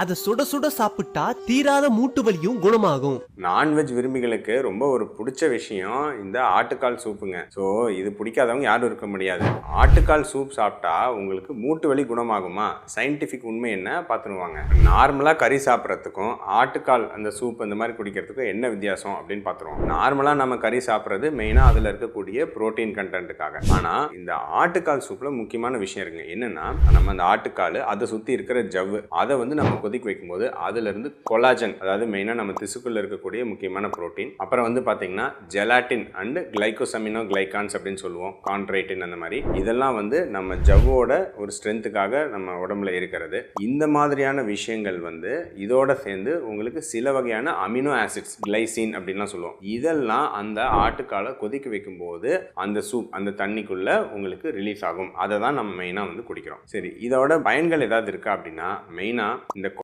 அதை சுட சுட சாப்பிட்டா தீராத மூட்டு வலியும் குணமாகும். நான்வெஜ் விரும்பிகளுக்கு ரொம்ப ஒரு பிடிச்ச விஷயம் இந்த ஆட்டுக்கால் சூப்புங்க. ஸோ இது பிடிக்காதவங்க யாரும் இருக்க முடியாது. ஆட்டுக்கால் சூப் சாப்பிட்டா உங்களுக்கு மூட்டு வலி குணமாகுமா? சயின்டிஃபிக் உண்மை என்ன பார்த்துருவாங்க. நார்மலாக கறி சாப்பிட்றதுக்கும் ஆட்டுக்கால் அந்த சூப் அந்த மாதிரி குடிக்கிறதுக்கும் என்ன வித்தியாசம் அப்படின்னு பார்த்துருவோம். நார்மலாக நம்ம கறி சாப்பிட்றது மெயினாக அதில் இருக்கக்கூடிய புரோட்டீன் கண்டென்ட்டுக்காக. ஆனால் இந்த ஆட்டுக்கால் சூப்பில் முக்கியமான விஷயம் இருக்குங்க. என்னென்னா நம்ம அந்த ஆட்டுக்கால் அதை சுற்றி இருக்கிற ஜவ்வு அதை வந்து நம்ம கொதிக்க வைக்கும்போது அதுலேருந்து கொலாஜன், அதாவது மெயினாக நம்ம திசுக்குள்ள இருக்கக்கூடிய முக்கியமான புரோட்டீன், அப்புறம் வந்து பார்த்தீங்கன்னா ஜெலாட்டின் அண்ட் கிளைகோசமினோ கிளைகான்ஸ் அப்படின்னு சொல்லுவோம், கான்ட்ரைட்டின், அந்த மாதிரி இதெல்லாம் வந்து நம்ம ஜவ்வோட ஒரு ஸ்ட்ரென்த்துக்காக நம்ம உடம்புல இருக்கிறது. இந்த மாதிரியான விஷயங்கள் வந்து இதோட சேர்ந்து உங்களுக்கு சில வகையான அமினோ ஆசிட்ஸ், கிளைசின் அப்படின்லாம் சொல்லுவோம். இதெல்லாம் அந்த ஆட்டுக்காலை கொதிக்க வைக்கும்போது அந்த சூப் அந்த தண்ணிக்குள்ள உங்களுக்கு ரிலீஸ் ஆகும். அதை தான் நம்ம மெயினாக வந்து குடிக்கிறோம். சரி, இதோட பயன்கள் ஏதாவது இருக்கா அப்படின்னா மெயினாக இந்த